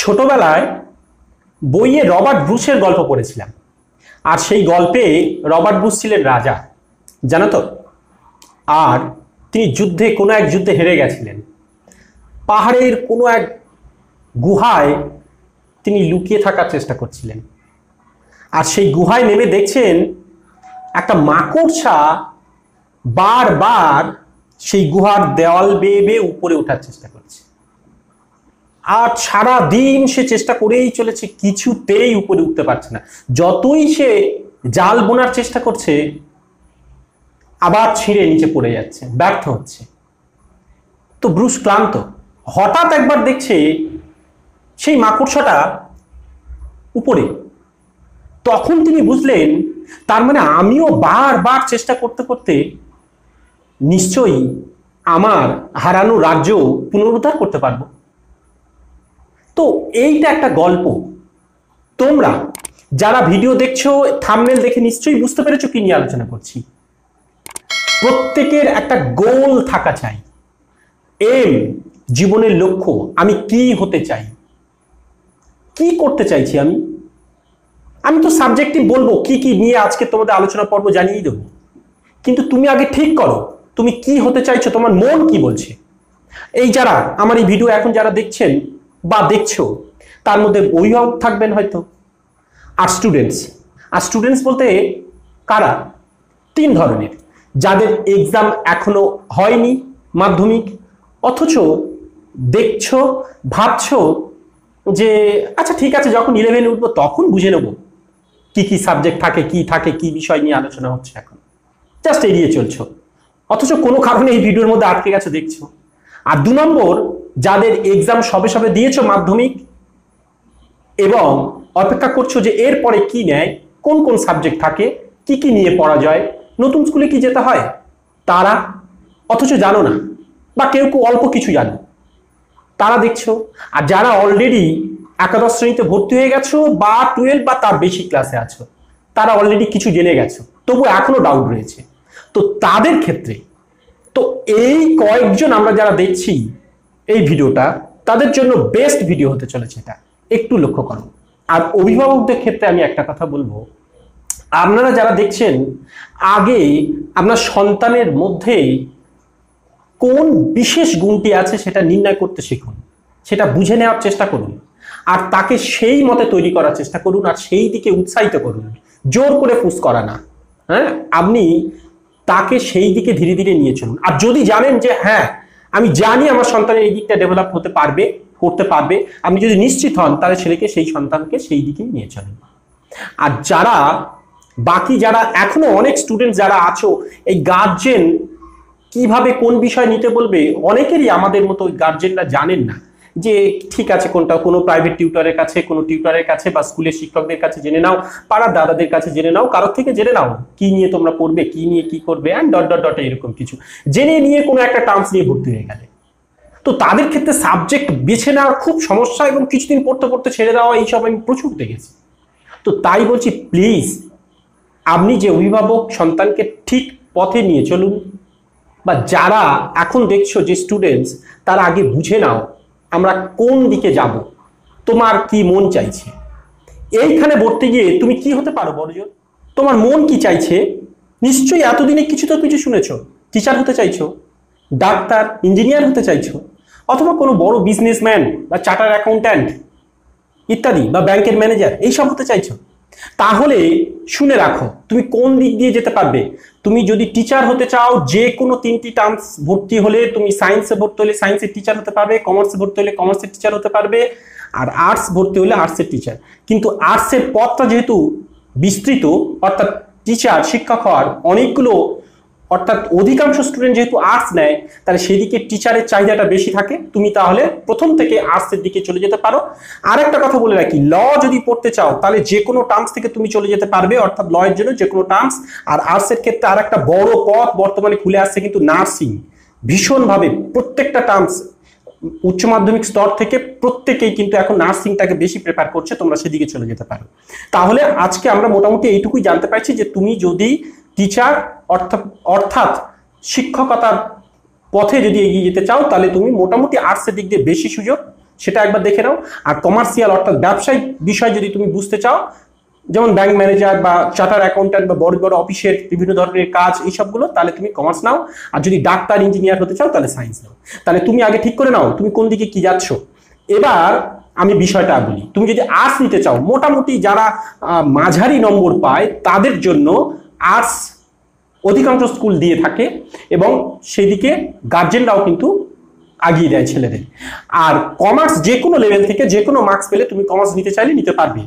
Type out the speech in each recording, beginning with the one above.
ছোটবেলায় বইয়ে রবার্ট ব্রুসের গল্প পড়েছিলাম। আর সেই গল্পে রবার্ট ব্রুস ছিলেন রাজা, জানো তো। আর তিনি কোনো এক যুদ্ধে হেরে গেছিলেন। পাহাড়ের কোনো এক গুহায় তিনি লুকিয়ে থাকার চেষ্টা করছিলেন। আর সেই গুহায় নেমে দেখছেন একটা মাকড়সা বারবার সেই গুহার দেওয়াল বেয়ে বেয়ে উপরে ওঠার চেষ্টা করছে। আর সারা দিন সে চেষ্টা করেই চলেছে, কিছুতেই উপরে উঠতে পারছে না। যতই সে জাল বোনার চেষ্টা করছে, আবার ছিঁড়ে নিচে পড়ে যাচ্ছে, ব্যর্থ হচ্ছে। তো ব্রুস ক্লান্ত। হঠাৎ একবার দেখছে সেই মাকড়সাটা উপরে। তখন তিনি বুঝলেন, তার মানে আমিও বারবার চেষ্টা করতে করতে নিশ্চয়ই আমার হারানো রাজ্য পুনরুদ্ধার করতে পারবো। তো এইটা একটা গল্প। তোমরা যারা ভিডিও দেখছো, থাম্বনেল দেখে নিশ্চয়ই বুঝতে পেরেছো কি নিয়ে আলোচনা করছি। প্রত্যেকের একটা গোল থাকা চাই, এম, জীবনের লক্ষ্য। আমি কি হতে চাই, কি করতে চাইছি আমি তো সাবজেক্টিভ বলবো, কি কি নিয়ে আজকে তোমাদের আলোচনা পর্ব জানিয়ে দেবো। কিন্তু তুমি আগে ঠিক করো তুমি কি হতে চাইছো, তোমার মন কি বলছে। এই যারা আমার এই ভিডিও এখন যারা দেখছেন বা দেখছো, তার মধ্যে অভিভাবক থাকবেন হয়তো, আর স্টুডেন্টস বলতে কারা? তিন ধরনের। যাদের এক্সাম এখনো হয়নি মাধ্যমিক, অথচ দেখছো, ভাবছো যে আচ্ছা ঠিক আছে, যখন 11-এ উঠবো তখন বুঝে নেবো কি কি সাবজেক্ট থাকে, কি বিষয় নিয়ে আলোচনা হচ্ছে, এখন জাস্ট এড়িয়ে চলছো, অথচ কোনো কারণে এই ভিডিওর মধ্যে আটকে গেছো দেখছো। আর 2 নম্বর, যাদের এক্সাম সবে সবে দিয়েছো মাধ্যমিক এবং অপেক্ষা করছো যে এরপরে কি নেয়, কোন কোন সাবজেক্ট থাকে, কি কি নিয়ে পড়া যায়, নতুন স্কুলে কি যেতে হয়, তারা অথচ জানো না, বা কেউ অল্প কিছু জানো, তারা দেখছো। আর যারা অলরেডি একাদশ শ্রেণীতে ভর্তি হয়ে গেছো বা 12 বা তার বেশি ক্লাসে আছো, তারা অলরেডি কিছু জেনে গেছো, তবু এখনো ডাউট রয়েছে। তো তাদের ক্ষেত্রে তো এই কয়েকজন আমরা যারা দেখছি এই ভিডিওটা, তাদের জন্য বেস্ট ভিডিও হতে চলেছে, এটা একটু লক্ষ্য করো। আর অভিভাবকদের ক্ষেত্রে আমি একটা কথা বলবো, আপনারা যারা দেখছেন, আগে আপনার সন্তানের মধ্যে কোন বিশেষ গুণটি আছে সেটা নির্ণয় করতে শিখুন, সেটা বুঝে নেওয়ার চেষ্টা করুন, আর তাকে সেই মতে তৈরি করার চেষ্টা করুন, আর সেই দিকে উৎসাহিত করুন, জোর করে পুশ করা না। হ্যাঁ, আপনি তাকে সেই দিকে ধীরে ধীরে নিয়ে চলুন। আর যদি জানেন যে হ্যাঁ আমি জানি আমার সন্তানের এই দিকটা ডেভেলপ করতে পারবে, আপনি যদি নিশ্চিত হন, তাহলে সেই সন্তানকে সেই দিকে নিয়ে চলুন। আর যারা এখনো অনেক স্টুডেন্ট যারা আছো, এই গার্জেন কিভাবে কোন বিষয় নিতে বলবে, অনেকেরই আমাদের মতো গার্জেনরা জানেন না যে ঠিক আছে কোনটা, কোনো প্রাইভেট টিউটরের কাছে বা স্কুলের শিক্ষকদের কাছে জেনে নাও, পাড়ার দাদাদের কাছে জেনে নাও, কারোর থেকে জেনে নাও কি নিয়ে তোমরা পড়বে, কি নিয়ে কি করবে, অ্যান্ড ডট এরকম কিছু জেনে নিয়ে কোনো একটা টার্মস নিয়ে ভর্তি হয়ে গেলে, তো তাদের ক্ষেত্রে সাবজেক্ট বেছে নেওয়ার খুব সমস্যা, এবং কিছুদিন পড়তে পড়তে ছেড়ে দেওয়া, এইসব আমি প্রচুর দেখেছি। তো তাই বলছি, প্লিজ আপনি যে অভিভাবক, সন্তানকে ঠিক পথে নিয়ে চলুন। বা যারা এখন দেখছো যে স্টুডেন্টস, তারা আগে বুঝে নাও আমরা কোন দিকে যাব, তোমার কি মন চাইছে। এইখানে ভর্তি গিয়ে তুমি কি হতে পারো বড়জোর, তোমার মন কি চাইছে। নিশ্চয়ই এতদিনে কিছু তো কিছু শুনেছো, টিচার হতে চাইছো, ডাক্তার, ইঞ্জিনিয়ার হতে চাইছো, অথবা কোনো বড় বিজনেসম্যান বা চার্টার অ্যাকাউন্ট্যান্ট ইত্যাদি, বা ব্যাংকের ম্যানেজার, এইসব হতে চাইছো। তাহলে শুনে রাখো তুমি কোন দিক দিয়ে যেতে পারবে। তুমি যদি টিচার হতে চাও, যে কোনো 3টি টার্মস ভর্তি হলে, তুমি সায়েন্সে ভর্তি হলে সায়েন্সের টিচার হতে পারবে, কমার্সে ভর্তি হলে কমার্সের টিচার হতে পারবে, আর আর্টস ভর্তি হলে আর্টসের টিচার। কিন্তু আর্টসের পথটা যেহেতু বিস্তৃত, অর্থাৎ টিচার, শিক্ষক হওয়ার অনেকগুলো, অর্থাৎ অধিকাংশ স্টুডেন্ট যেহেতু আর্টস নেয়, তাহলে সেদিকে টিচারের চাহিদাটা বেশি থাকে। তুমি তাহলে প্রথম থেকে আর্টসের দিকে চলে যেতে পারো। আর একটা কথা বলে রাখি, ল যদি পড়তে চাও, তাহলে যে কোনো টার্মস থেকে তুমি চলে যেতে পারবে, অর্থাৎ ল এর জন্য যে কোনো টার্মস। আর আর্টসের ক্ষেত্রে আর একটা বড় পথ বর্তমানে খুলে আসছে কিন্তু নার্সিং, ভীষণভাবে প্রত্যেকটা টার্মস উচ্চ মাধ্যমিক স্তর থেকে প্রত্যেকেই কিন্তু এখন নার্সিংটাকে বেশি প্রেফার করছে, তোমরা সেদিকে চলে যেতে পারো। তাহলে আজকে আমরা মোটামুটি এইটুকুই জানতে পারছি যে তুমি যদি টিচার অর্থাৎ শিক্ষকতার পথে যদি এগিয়ে যেতে চাও, তাহলে তুমি মোটামুটি আর্টসের দিক দিয়ে বেশি সুযোগ, সেটা একবার দেখে নাও। আর কমার্শিয়াল অর্থাৎ ব্যবসায়িক বিষয় যদি তুমি বুঝতে চাও, যেমন ব্যাংক ম্যানেজার বা চার্টার অ্যাকাউন্ট্যান্ট বা বড় বড় অফিসের বিভিন্ন ধরনের কাজ এইসবগুলো, তাহলে তুমি কমার্স নাও। আর যদি ডাক্তার ইঞ্জিনিয়ার হতে চাও তাহলে সায়েন্স নাও। তাহলে তুমি আগে ঠিক করে নাও তুমি কোন দিকে কি যাচ্ছ। এবার আমি বিষয়টা বলি, তুমি যদি আর্টস নিতে চাও, মোটামুটি যারা মাঝারি নম্বর পায় তাদের জন্য আর্টস অধিকাংশ স্কুল দিয়ে থাকে এবং সেই দিকে গার্জেনরাও কিন্তু আগিয়ে দেয় ছেলেদের। আর কমার্স যে কোনো লেভেল থেকে যে কোনো মার্কস পেলে তুমি কমার্স নিতে চাইলে নিতে পারবে।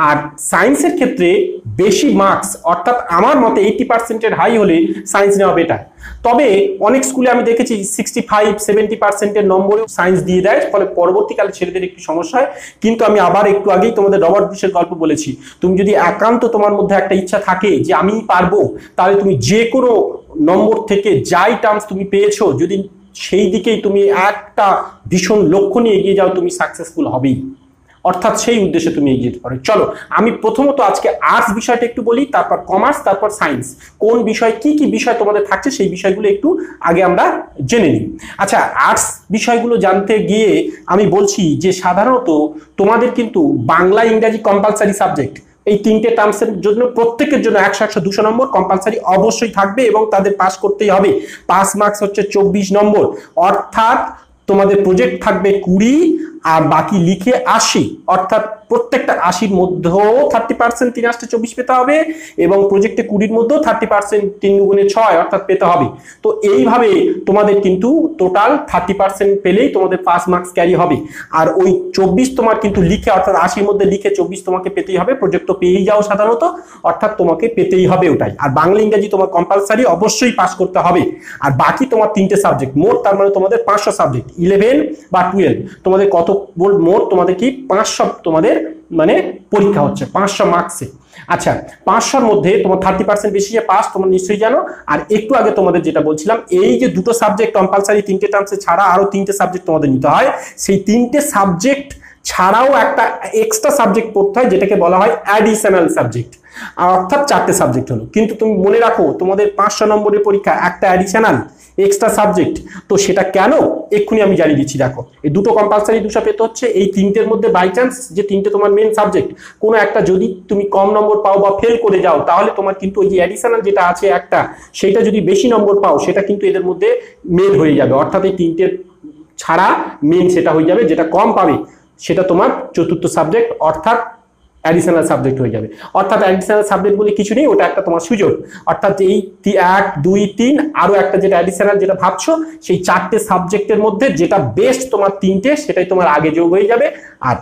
আর সায়েন্সের ক্ষেত্রে বেশি মার্কস অর্থাৎ আমার মতে 80%-এর হাই হলে সায়েন্স নেওয়া বেটার। তবে অনেক স্কুলে আমি দেখেছি 65-70%-এর নম্বরেও সায়েন্স দিয়ে দেয়, ফলে পরবর্তীকালে ছেলেদের একটু সমস্যা হয়। কিন্তু আমি আবার একটু আগেই তোমাদের রবার্ট বুশের গল্প বলেছি, তুমি যদি একান্ত তোমার মধ্যে একটা ইচ্ছা থাকে যে আমি পারবো, তাহলে তুমি যে কোনো নম্বর থেকে যাই টার্মস তুমি পেয়েছো, যদি সেই দিকেই তুমি একটা ভীষণ লক্ষ্য নিয়ে এগিয়ে যাও, তুমি সাকসেসফুল হবেই। অর্থাৎ সেই উদ্দেশ্যে তুমি এগিয়ে যেতে পারো। চলো আমি প্রথমত আজকে আর্টস বিষয়টা একটু বলি, তারপর কমার্স, তারপর সায়েন্স, কোন বিষয় কি কি বিষয় তোমাদের থাকছে সেই বিষয়গুলো একটু আগে আমরা জেনে নিই। আচ্ছা, আর্টস বিষয়গুলো জানতে গিয়ে আমি বলছি যে সাধারণত তোমাদের কিন্তু বাংলা ইংরাজি কম্পালসারি সাবজেক্ট, এই তিনটে টার্মসের জন্য প্রত্যেকের জন্য 100-100-200 নম্বর কম্পালসারি অবশ্যই থাকবে এবং তাদের পাস করতেই হবে। পাস মার্কস হচ্ছে 24 নম্বর, অর্থাৎ তোমাদের প্রজেক্ট থাকবে 20 আর বাকি লিখে 80, অর্থাৎ প্রত্যেকটা 80-র মধ্যেও 30% 3-24 পেতে হবে এবং প্রজেক্টে 20-র মধ্যেও 30% 3 গুণে 6 অর্থাৎ পেতে হবে। তো এইভাবে তোমাদের কিন্তু টোটাল 30% পেলেই তোমাদের পাস মার্কস ক্যারি হবে। আর ওই 24 তোমার কিন্তু লিখে অর্থাৎ 80-র মধ্যে লিখে 24 তোমাকে পেতেই হবে। প্রজেক্ট তো পেয়েই যাও সাধারণত, অর্থাৎ তোমাকে পেতেই হবে ওটাই। আর বাংলা ইংরেজি তোমার কম্পালসারি অবশ্যই পাস করতে হবে। আর বাকি তোমার 3টে সাবজেক্ট মোট, তার মানে তোমাদের 500 সাবজেক্ট 11 বা 12 তোমাদের কত মোট তোমাদের কি 500 তোমাদের মানে পরীক্ষা হচ্ছে 500 মার্কসে। আচ্ছা, 500-র মধ্যে তোমার 30% বেশি যে পাস তোমরা নিশ্চয়ই জানো। আর একটু আগে তোমাদের যেটা বলছিলাম, এই যে দুটো সাবজেক্ট কম্পালসারি 3টে টার্মসে ছাড়া আরো 3টে সাবজেক্ট তোমাদের নিতে হয়, সেই 3টে সাবজেক্ট ছাড়াও একটা এক্সট্রা সাবজেক্ট পড়তে হয় যেটাকে বলা হয় অ্যাডিশনাল সাবজেক্ট, অর্থাৎ 4টে সাবজেক্ট হলো। কিন্তু তুমি মনে রাখো তোমাদের 500 নম্বরের পরীক্ষা, একটা অ্যাডিশনাল এক্সট্রা সাবজেক্ট। তো সেটা কেন এক্ষুনি আমি জানিয়ে দিচ্ছি। দেখো, এই দুটো কম্পালসারি 200 পেতে হচ্ছে। এই 3টের মধ্যে বাই চান্স যে 3টে তোমার মেন সাবজেক্ট কোনো একটা যদি তুমি কম নম্বর পাও বা ফেল করে যাও, তাহলে তোমার কিন্তু ওই যে অ্যাডিশনাল যেটা আছে একটা, সেটা যদি বেশি নম্বর পাও সেটা কিন্তু এদের মধ্যে মেন হয়ে যাবে। অর্থাৎ এই 3টের ছাড়া মেন সেটা হয়ে যাবে, যেটা কম পাবে সেটা তোমার চতুর্থ সাবজেক্ট অর্থাৎ অ্যাডিশনাল সাবজেক্ট হয়ে যাবে। অর্থাৎ অ্যাডিশনাল সাবজেক্ট বলে কিছু নেই, ওটা একটা তোমার সুযোগ। অর্থাৎ এই 1, 2, 3 আরো একটা যেটা অ্যাডিশনাল যেটা ভাবছো, সেই 4টে সাবজেক্টের মধ্যে যেটা বেস্ট তোমার 3টে সেটাই তোমার আগে যোগ হয়ে যাবে। আর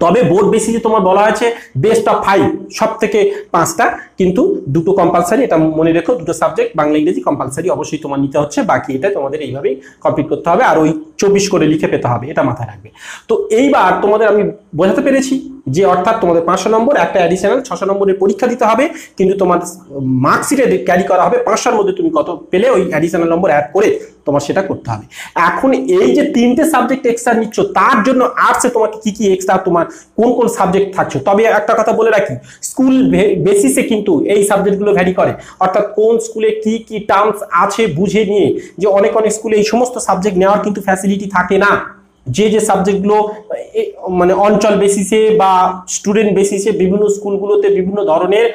তবে বোর্ড বেসিসে তোমার বলা হয়েছে বেস্ট অফ 5, সব থেকে 5টা, কিন্তু দুটো কম্পালসারি, এটা মনে রেখো। দুটো সাবজেক্ট বাংলা ইংরেজি কম্পালসারি অবশ্যই তোমার নিতে হচ্ছে, বাকি এটা তোমাদের এইভাবেই কমপ্লিট করতে হবে। আর ওই 24 করে লিখে পেতে হবে, এটা মাথায় রাখবে। তো এইবার তোমাদের আমি বোঝাতে পেরেছি যে অর্থাৎ তোমাদের 500 নম্বর, একটা অ্যাডিশনাল 600 নম্বরের পরীক্ষা দিতে হবে, কিন্তু তোমার মার্কশিটে ক্যারি করা হবে 500-র মধ্যে তুমি কত পেলে ওই অ্যাডিশনাল নম্বর অ্যাড করে তোমার সেটা করতে হবে। এখন এই যে 3টে সাবজেক্ট এক্সট্রা নিচ্ছ, তার জন্য আর্টসে তোমাকে কি কি এক্সট্রা তোমার কোন কোন সাবজেক্ট থাকছে। তবে একটা কথা বলে রাখি, স্কুল বেসিসে কিন্তু এই সাবজেক্টগুলো ভ্যারি করে। অর্থাৎ কোন স্কুলে কি কি টার্মস আছে বুঝে নিয়ে, যে অনেক স্কুলে এই সমস্ত সাবজেক্ট নেওয়ার কিন্তু ফ্যাসিলিটি থাকে না। যে যে সাবজেক্টগুলো মানে অঞ্চল বেসিসে বা স্টুডেন্ট বেসিসে বিভিন্ন স্কুলগুলোতে বিভিন্ন ধরনের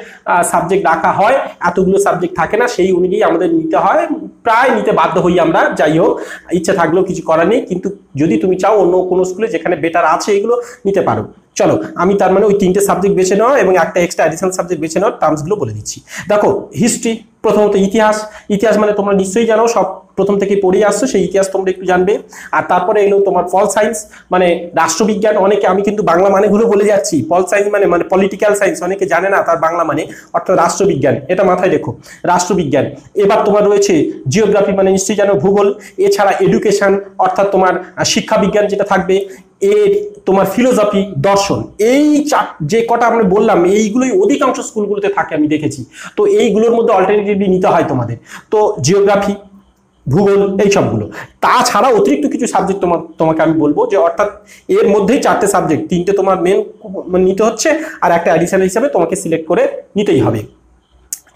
সাবজেক্ট রাখা হয়, এতগুলো সাবজেক্ট থাকে না, সেই অনুযায়ী আমাদের নিতে হয়, প্রায় নিতে বাধ্য হই আমরা। যাই হোক, ইচ্ছা থাকলেও কিছু করার নেই, কিন্তু যদি তুমি চাও অন্য কোনো স্কুলে যেখানে বেটার আছে এগুলো নিতে পারো। চলো আমি তার মানে ওই 3টে সাবজেক্ট বেছে নেওয়া এবং একটা এক্সট্রা অ্যাডিশনাল সাবজেক্ট বেছে নেওয়ার টার্মসগুলো বলে দিচ্ছি। দেখো, হিস্ট্রি, প্রথমত ইতিহাস। ইতিহাস মানে তোমরা নিশ্চয়ই জানো, সব প্রথম থেকে পড়ে আসছো, সেই ইতিহাস তোমরা একটু জানবে। আর তারপরে এলো তোমার পল সায়েন্স মানে রাষ্ট্রবিজ্ঞান। অনেকে, আমি কিন্তু বাংলা মানেগুলো বলে যাচ্ছি, পল সায়েন্স মানে পলিটিক্যাল সায়েন্স, অনেকে জানে না তার বাংলা মানে, অর্থাৎ রাষ্ট্রবিজ্ঞান, এটা মাথায় রেখো, রাষ্ট্রবিজ্ঞান। এবার তোমার রয়েছে জিওগ্রাফি মানে নিশ্চয়ই জানো ভূগোল। এছাড়া এডুকেশন অর্থাৎ তোমার শিক্ষা বিজ্ঞান যেটা থাকবে, এর তোমার ফিলোসফি, দর্শন। এই যে কটা আমরা বললাম এইগুলোই অধিকাংশ স্কুলগুলোতে থাকে আমি দেখেছি। তো এইগুলোর মধ্যে অল্টারনেটিভলি নিতে হয় তোমাদের, তো জিওগ্রাফি, ভূগোল, এই সবগুলো। তাছাড়া অতিরিক্ত কিছু সাবজেক্ট তোমাকে আমি বলবো, যে অর্থাৎ এর মধ্যেই 4টে সাবজেক্ট, 3টে তোমার মেন নিতে হচ্ছে আর একটা অ্যাডিশনাল হিসাবে তোমাকে সিলেক্ট করে নিতেই হবে।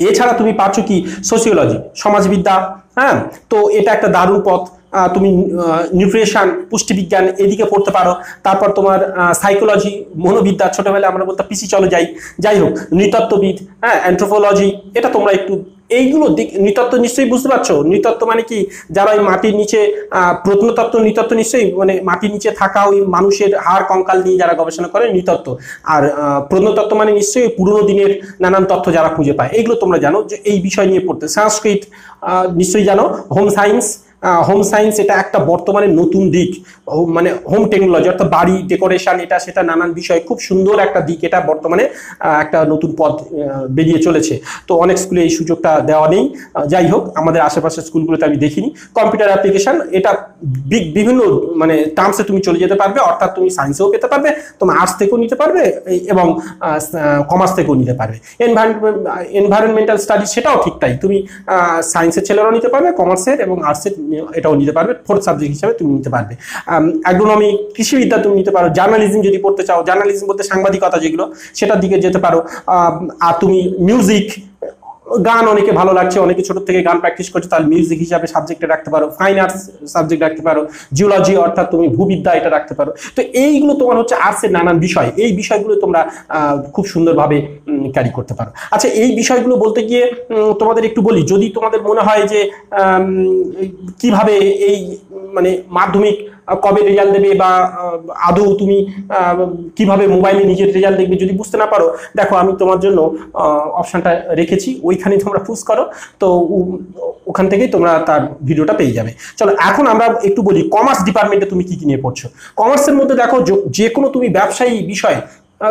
এছাড়া তুমি পাচ্ছ কি সোশিওলজি, সমাজবিদ্যা। হ্যাঁ, তো এটা একটা দারুণ পথ। তুমি নিউট্রিশন পুষ্টিবিজ্ঞান এদিকে পড়তে পারো। তারপর তোমার সাইকোলজি মনোবিদ্যা, ছোটবেলায় আমরা বলতাম পিসি চলো যাই হোক, নৃতত্ত্ববিদ, হ্যাঁ, অ্যান্থ্রোপোলজি, এটা তোমরা একটু এইগুলো দিক। নৃতত্ত্ব নিশ্চয়ই বুঝতে পারছো, নৃতত্ত্ব মানে কি, যারা ওই মাটির নিচে প্রত্নতত্ত্ব, নৃতত্ত্ব নিশ্চয়ই মানে মাটির নিচে থাকা ওই মানুষের হাড় কঙ্কাল নিয়ে যারা গবেষণা করে নৃতত্ত্ব। আর প্রত্নতত্ত্ব মানে নিশ্চয়ই পুরনো দিনের নানান তথ্য যারা খুঁজে পায়, এইগুলো তোমরা জানো যে এই বিষয় নিয়ে পড়তে। সংস্কৃত নিশ্চয়ই জানো। হোম সায়েন্স, হোম সায়েন্স এটা একটা বর্তমানে নতুন দিক, মানে হোম টেকনোলজি অর্থাৎ বাড়ি ডেকোরেশন, এটা সেটা নানান বিষয়, খুব সুন্দর একটা দিক, এটা বর্তমানে একটা নতুন পথ বেরিয়ে চলেছে। তো অনেক স্কুলে এই সুযোগটা দেওয়া নেই, যাই হোক আমাদের আশেপাশের স্কুলগুলোতে আমি দেখিনি। কম্পিউটার অ্যাপ্লিকেশন, এটা বিভিন্ন মানে টার্মসে তুমি চলে যেতে পারবে, অর্থাৎ তুমি সায়েন্সেও পেতে পারবে, তুমি আর্টস থেকেও নিতে পারবে এবং কমার্স থেকেও নিতে পারবে। এনভায়রনমেন্টাল স্টাডিজ, সেটাও ঠিক তাই, তুমি সায়েন্সের ছেলেরাও নিতে পারবে, কমার্সের এবং আর্টসের এটাও নিতে পারবে, ফোর্থ সাবজেক্ট হিসাবে তুমি নিতে পারবে। অ্যাগ্রোনমি, কৃষিবিদ্যা তুমি নিতে পারো। জার্নালিজম যদি পড়তে চাও, জার্নালিজম বলতে সাংবাদিকতা যেগুলো, সেটার দিকে যেতে পারো। আর তুমি মিউজিক, গান অনেকে ভালো লাগছে, অনেকে ছোট থেকে গান প্র্যাকটিস করছে, তাহলে মিউজিক হিসাবে সাবজেক্টে রাখতে পারো। ফাইন আর্টস সাবজেক্ট রাখতে পারো। জিওলজি অর্থাৎ তুমি ভূবিদ্যা, এটা রাখতে পারো। তো এইগুলো তোমার হচ্ছে আর্টসের নানান বিষয়, এই বিষয়গুলো তোমরা খুব সুন্দরভাবে ক্যারি করতে পারো। আচ্ছা, এই বিষয়গুলো বলতে গিয়ে তোমাদের একটু বলি, যদি তোমাদের মনে হয় যে কিভাবে এই মানে মাধ্যমিক কবে রেজাল্ট দেবে বা আদৌ তুমি কিভাবে মোবাইলে নিজের রেজাল্ট দেখবে, যদি বুঝতে না পারো, দেখো আমি তোমার জন্য অপশনটা রেখেছি, ওইখানে তোমরা পুশ করো, তো ওখান থেকেই তোমরা তার ভিডিওটা পেয়ে যাবে। চলো এখন আমরা একটু বলি কমার্স ডিপার্টমেন্টে তুমি কি কি নিয়ে পড়ছো। কমার্সের মধ্যে দেখো যে কোনো তুমি ব্যবসায়ী বিষয়,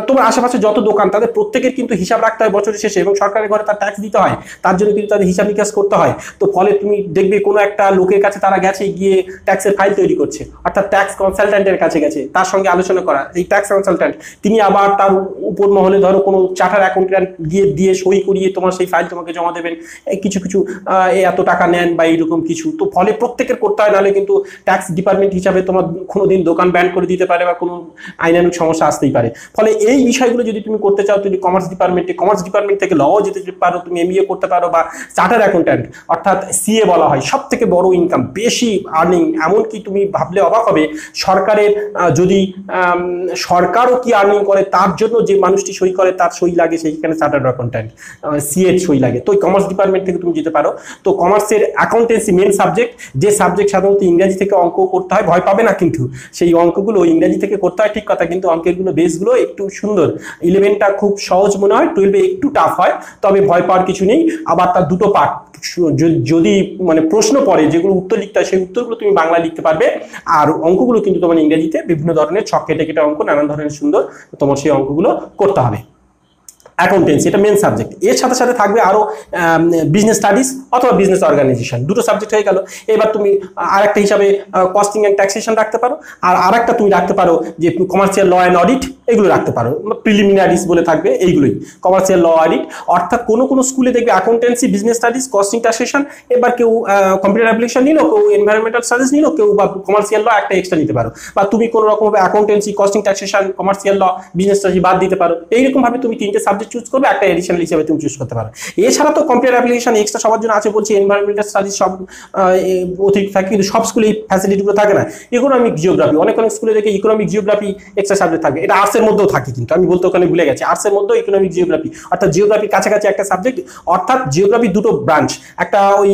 তোমার আশেপাশে যত দোকান, তাদের প্রত্যেকের কিন্তু হিসাব রাখতে হয় বছরের শেষে, এবং সরকারের ঘরে তার ট্যাক্স দিতে হয়, তার জন্য কিন্তু তাদের হিসাব নিকাশ করতে হয়। তো ফলে তুমি দেখবে কোনো একটা লোকের কাছে তারা গেছে, গিয়ে ট্যাক্সের ফাইল তৈরি করছে, অর্থাৎ ট্যাক্স কনসালট্যান্টের কাছে গেছে, তার সঙ্গে আলোচনা করা। এই ট্যাক্স কনসালট্যান্ট তিনি আবার তার উপর মহলে ধরো কোনো চার্টার অ্যাকাউন্ট্যান্ট গিয়ে দিয়ে সই করিয়ে তোমার সেই ফাইল তোমাকে জমা দেবেন, কিছু কিছু এত টাকা নেন বা এইরকম কিছু। তো ফলে প্রত্যেকের করতে হয়, নাহলে কিন্তু ট্যাক্স ডিপার্টমেন্ট হিসাবে তোমার কোনোদিন দোকান ব্যান করে দিতে পারে বা কোনো আইনানুগ সমস্যা আসতেই পারে। ফলে এই বিষয়গুলো যদি তুমি করতে চাও, তুমি কমার্স ডিপার্টমেন্ট থেকে লও যেতে পারো, তুমি এমবিএ করতে পারো, বা চার্টার অ্যাকাউন্ট্যান্ট অর্থাৎ সিএ বলা হয়, সব থেকে বড় ইনকাম, বেশি আর্নিং। এমনকি তুমি ভাবলে অবাক হবে, সরকারের যদি সরকারও কি আর্নিং করে, তার জন্য যে মানুষটি সই করে তার সই লাগে, সেইখানে চার্টার অ্যাকাউন্ট্যান্ট সিএ সই লাগে। তো কমার্স ডিপার্টমেন্ট থেকে তুমি যেতে পারো। তো কমার্সের অ্যাকাউন্টেন্সি মেন সাবজেক্ট, যে সাবজেক্ট সাধারণত ইংরেজি থেকে অঙ্ক করতে হয়, ভয় পাবে না কিন্তু, সেই অঙ্কগুলো ইংরেজি থেকে করতে হয়, ঠিক কথা, কিন্তু অঙ্কেরগুলো বেসগুলো একটু সুন্দর। 11টা খুব সহজ মনে হয়, 12 একটু টাফ হয়, তবে ভয় পাওয়ার কিছু নেই। আবার তার দুটো পার্ট, যদি মানে প্রশ্ন পড়ে যেগুলো উত্তর লিখতে হয়, সেই উত্তরগুলো তুমি বাংলা লিখতে পারবে, আর অঙ্কগুলো কিন্তু তোমার ইংরেজিতে বিভিন্ন ধরনের ছক কেটে কেটে অঙ্ক, নানান ধরনের সুন্দর, তোমার সেই অঙ্কগুলো করতে হবে। অ্যাকাউন্টেন্সি এটা মেন সাবজেক্ট। এর সাথে সাথে থাকবে আরো বিজনেস স্টাডিজ অথবা বিজনেস অর্গানাইজেশন, দুটো সাবজেক্ট হয়ে গেল। এবার তুমি আরেকটা হিসাবে কস্টিং অ্যান্ড ট্যাক্সেশন রাখতে পারো, আর আরেকটা তুমি রাখতে পারো যে কমার্শিয়াল ল অ্যান্ড অডিট, এগুলো রাখতে পারো, প্রিলিমিনারিজ বলে থাকবে এইগুলোই, কমার্শিয়াল ল অডিট। অর্থাৎ কোনো স্কুলে দেখবে accountancy, business studies, costing taxation, এবার কেউ কম্পিউটার অ্যাপ্লিকেশন নিল, কেউ এনভায়রনমেন্টাল স্টাডিজ নিল, কেউ বা কমার্শিয়াল ল একটা এক্সট্রা নিতে পারো, বা তুমি কোনো রকমভাবে accountancy, costing taxation, commercial law, business studies বাদ দিতে পারো। এইরকম ভাবে তুমি 3টে সাবজেক্ট চুজ করবে, একটা এডিশনাল হিসেবে তুমি চুজ করতে পারো। এছাড়া তো কম্পিউটার অ্যাপ্লিকেশন এক্সট্রা সবার জন্য আছে, বলছি এনভায়রনমেন্টাল স্টাডিজ সব অতিরিক্ত থাকে, কিন্তু সব স্কুলে এই ফ্যাসিলিটিগুলো থাকে না। ইকোনমিক জিওগ্রাফি, অনেক স্কুলে দেখে ইকোনমিক জিওগ্রাফি এক্সট্রা সাবজেক্ট থাকে, এটা আর্টসের মধ্যেও থাকে, কিন্তু আমি বলতে ওখানে ভুলে গেছি, আর্টসের মধ্যেও ইকোনমিক জিওগ্রাফি, অর্থাৎ জিওগ্রাফির কাছাকাছি একটা সাবজেক্ট, অর্থাৎ জিওগ্রাফির দুটো ব্রাঞ্চ, একটা ওই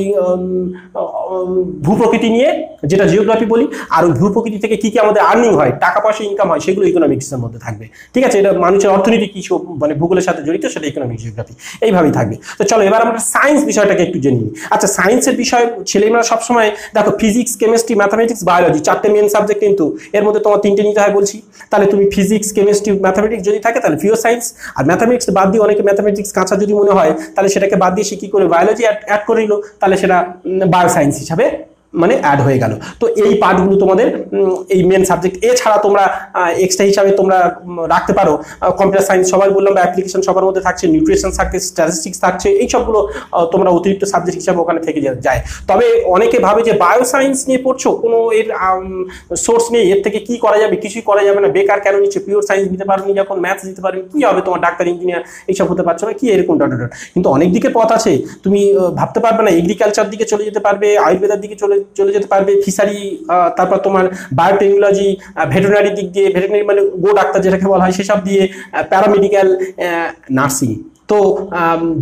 ভূপ্রকৃতি নিয়ে যেটা জিওগ্রাফি বলি, আর ওই ভূপ্রকৃতি থেকে কি কি আমাদের আর্নিং হয়, টাকা পয়সা ইনকাম হয়, সেগুলো ইকোনমিক্সের মধ্যে থাকবে। ঠিক আছে, এটা মানুষের অর্থনীতি কি মানে ভূগোলের সাথে জড়িত, সেটা ইকোনমিক জিওগ্রাফি, এইভাবেই থাকবে। তো চলো এবার আমরা সায়েন্স বিষয়টাকে একটু জেনে নিই। আচ্ছা, সায়েন্সের বিষয় ছেলেমেয়েরা সবসময় দেখো ফিজিক্স, কেমিস্ট্রি, ম্যাথামেটিক্স, বায়োলজি, 4টে মেন সাবজেক্ট, কিন্তু এর মধ্যে তোমার 3টে নিতে হয় বলছি। তাহলে তুমি ফিজিক্স, কেমিস্ট্রি, ম্যাথামেটিক্স যদি থাকে তাহলে পিওর সায়েন্স, আর ম্যাথামেটিক্স বাদ দিয়ে অনেকে ম্যাথামেটিক্স কাঁচা যদি মনে হয়, তাহলে সেটাকে বাদ দিয়ে সে কি করে বায়োলজি অ্যাড করে নিল, তাহলে সেটা বায়ো সায়েন্স হিসাবে মানে অ্যাড হয়ে গেল। তো এই পার্টগুলো তোমাদের এই মেন সাবজেক্ট। এছাড়া তোমরা এক্সট্রা হিসাবে তোমরা রাখতে পারো কম্পিউটার সায়েন্স, সবাই বললাম, বা অ্যাপ্লিকেশন সবার মধ্যে থাকছে, নিউট্রিশন থাকছে, স্ট্যাটিস্টিক্স থাকছে, এই সবগুলো তোমরা অতিরিক্ত সাবজেক্ট হিসাবে ওখানে থেকে যায়। তবে অনেকে ভাবে যে বায়ো সায়েন্স নিয়ে পড়ছো, কোনো এর সোর্স নেই, এর থেকে কি করা যাবে, কিছুই করা যাবে না, বেকার কেন নিচ্ছে, পিওর সায়েন্স দিতে পারোনি যখন, ম্যাথস দিতে পারোনি, কি হবে তোমার, ডাক্তার, ইঞ্জিনিয়ার এইসব হতে পারছো না, কি এরকম কিন্তু অনেক দিকে পথ আছে, তুমি ভাবতে পারবে না, এগ্রিকালচার দিকে চলে যেতে পারবে, আয়ুর্বেদের দিকে চলে চলে যেতে পারবে ফিশারি, তারপর তোমার বায়োটেকনোলজি, ভেটেরিনারি দিক দিয়ে, ভেটেরিনারি মানে গো ডাক্তার যেটাকে বলা হয় সেসব দিয়ে, প্যারামেডিক্যাল, নার্সিং। তো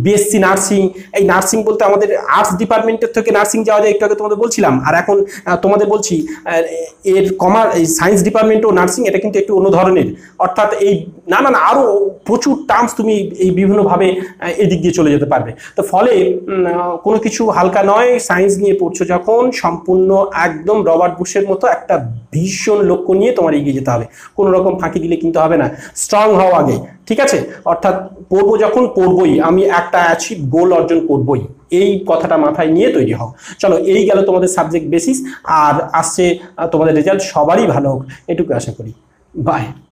বিএসসি নার্সিং, এই নার্সিং বলতে আমাদের আর্টস ডিপার্টমেন্টের থেকে নার্সিং যাওয়া যায়, একটু আগে তোমাদের বলছিলাম। আর এখন তোমাদের বলছি এর এই সায়েন্স ডিপার্টমেন্টও নার্সিং, এটা কিন্তু একটু অন্য ধরনের। অর্থাৎ এই না না না আরও প্রচুর টার্মস তুমি এই বিভিন্নভাবে এই দিক দিয়ে চলে যেতে পারবে। তো ফলে কোনো কিছু হালকা নয়, সায়েন্স নিয়ে পড়ছো যখন সম্পূর্ণ একদম রবার্ট বুশের মতো একটা ভীষণ লক্ষ্য নিয়ে তোমার এগিয়ে যেতে হবে। কোনো রকম ফাঁকি দিলে কিন্তু হবে না, স্ট্রং হও আগে, ঠিক আছে? অর্থাৎ পড়বো যখন পড়বই, আমি একটা অ্যাচিভ গোল অর্জন করবই, এই কথাটা মাথায় নিয়ে তৈরি হও। চলো, এই গেল তোমাদের সাবজেক্ট বেসিস, আর আসছে তোমাদের রেজাল্ট সবারই ভালো হোক, এটুকু আশা করি। বাই।